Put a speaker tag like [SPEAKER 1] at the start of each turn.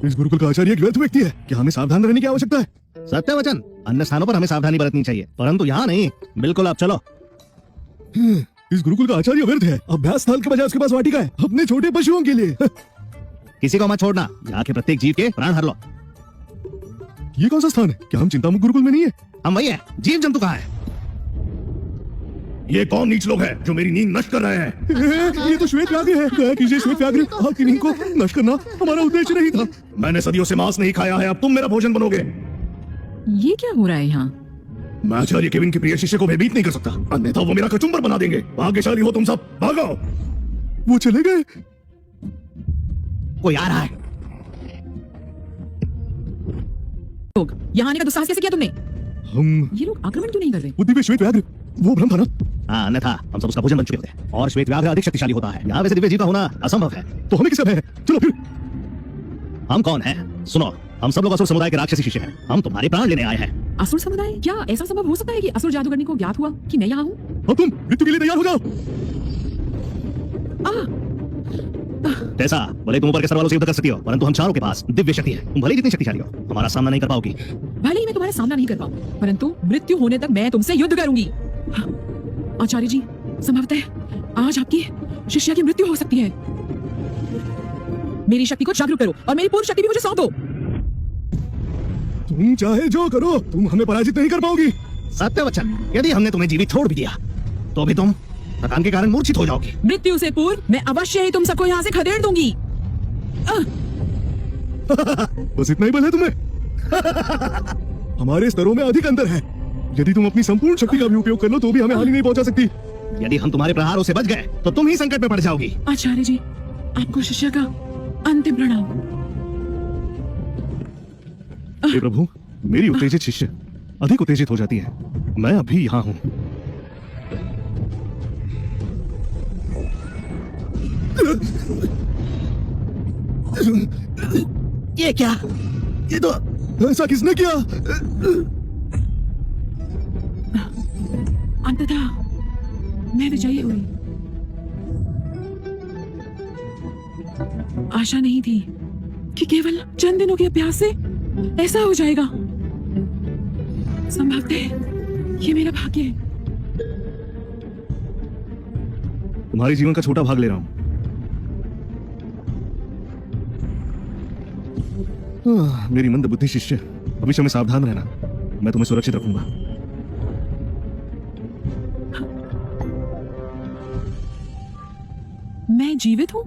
[SPEAKER 1] इस गुरुकुल का आचार्य एक व्यर्थ व्यक्ति है। क्या हमें सावधान रहने की आवश्यकता है?
[SPEAKER 2] सत्यवचन, अन्य स्थानों पर हमें सावधानी बरतनी चाहिए, परंतु यहाँ नहीं। बिल्कुल, आप चलो।
[SPEAKER 1] इस गुरुकुल का आचार्य व्यर्थ है। अभ्यास स्थल के बजाय उसके पास वाटिका है, अपने छोटे पशुओं के लिए।
[SPEAKER 2] किसी को मत छोड़ना, यहाँ के प्रत्येक जीव के प्राण हर लो।
[SPEAKER 1] ये कौन सा स्थान है? क्या हम चिंतामुक्त गुरुकुल में नहीं है?
[SPEAKER 2] हम वही है। जीव जंतु कहाँ है?
[SPEAKER 3] ये कौन नीच लोग हैं जो मेरी नींद नष्ट कर रहे हैं?
[SPEAKER 1] ये तो श्वेत व्याघ्र है। दया कीजिए श्वेत व्याघ्र, आपकी नींद को नष्ट करना हमारा उद्देश्य नहीं था।
[SPEAKER 3] मैंने सदियों से मांस नहीं खाया है, अब तुम मेरा भोजन बनोगे।
[SPEAKER 4] ये क्या हो रहा है यहाँ?
[SPEAKER 3] मैं आचार्य केविन के प्रिय शिष्य को भयभीत नहीं कर सकता, अन्यथा वो मेरा कचुम्बर बना देंगे। भाग्यशाली हो तुम सब, भागो।
[SPEAKER 1] वो चले गए।
[SPEAKER 2] कोई आ रहा है।
[SPEAKER 4] लोग यहाँ आने का दुस्साहस कैसे किया तुमने?
[SPEAKER 1] हम
[SPEAKER 4] ये लोग आक्रमण क्यों नहीं कर रहे?
[SPEAKER 1] वो दिव्य श्वेत व्याघ्र, वो भ्रम था ना?
[SPEAKER 2] हाँ, अन्यथा हम सब उसका भोजन बन चुके थे, और श्वेत व्याघ्र अधिक शक्तिशाली होता है। यहाँ वैसे दिव्य जीव का होना असंभव है।
[SPEAKER 1] तो हमें किससे भय है? चलो फिर।
[SPEAKER 2] हम कौन हैं? सुनो, हम सब लोग असुर समुदाय के राक्षसी शिष्य हैं। हम तुम्हारे प्राण लेने आए हैं।
[SPEAKER 4] असुर समुदाय? क्या ऐसा संभव हो सकता है कि असुर जादूगरनी को ज्ञात हुआ कि मैं यहाँ हूँ?
[SPEAKER 1] अब तुम मृत्यु के लिए तैयार हो जाओ।
[SPEAKER 2] जैसा भले तुम ऊपर के स्तर वालों से युद्ध कर सकती हो, परंतु हम चारों के पास दिव्य शक्ति है। तुम भले जितनी शक्तिशाली हो, हमारा सामना नहीं कर पाओगी।
[SPEAKER 4] भले ही मैं तुम्हारा सामना नहीं कर पाऊँ, परंतु मृत्यु होने तक मैं तुमसे युद्ध करूंगी। हाँ, आचार्य जी, संभवतः आज आपकी शिष्या की मृत्यु हो सकती है। मेरी शक्ति को जागरूक करो और मेरी पूर्ण शक्ति भी मुझे सौंप दो।
[SPEAKER 1] तुम चाहे जो करो, तुम हमें पराजित नहीं कर पाओगी।
[SPEAKER 2] सत्यवचन, यदि हमने तुम्हें जीवित छोड़ भी दिया तो भी तुम थकान के कारण मूर्छित हो जाओगी।
[SPEAKER 4] मृत्यु से पूर्व मैं अवश्य ही तुम सबको यहाँ से खदेड़ दूंगी।
[SPEAKER 1] बस इतना ही बल है तुम्हें। हमारे स्तरों में अधिक अंतर है। यदि तुम अपनी संपूर्ण शक्ति का भी उपयोग कर लो तो भी हमें हानि नहीं पहुंचा सकती।
[SPEAKER 2] यदि हम तुम्हारे प्रहारों से बच गए तो तुम ही संकट में पड़ जाओगी।
[SPEAKER 4] आचार्य जी, आपको शिष्य का अंतिम प्रणाम।
[SPEAKER 1] हे प्रभु, मेरी उत्तेजित शिष्य अधिक उत्तेजित हो जाती है। मैं अभी यहाँ हूँ।
[SPEAKER 2] ये क्या?
[SPEAKER 1] ये तो ऐसा किसने किया?
[SPEAKER 4] अंततः मैं विजयी हुई। आशा नहीं थी कि केवल चंद दिनों के अभ्यास से ऐसा हो जाएगा। संभवतः ये मेरा भाग्य है।
[SPEAKER 1] तुम्हारे जीवन का छोटा भाग ले रहा हूँ। मेरी मंद बुद्धि शिष्य, भविष्य में सावधान रहना। मैं तुम्हें सुरक्षित रखूंगा।
[SPEAKER 4] मैं जीवित हूँ?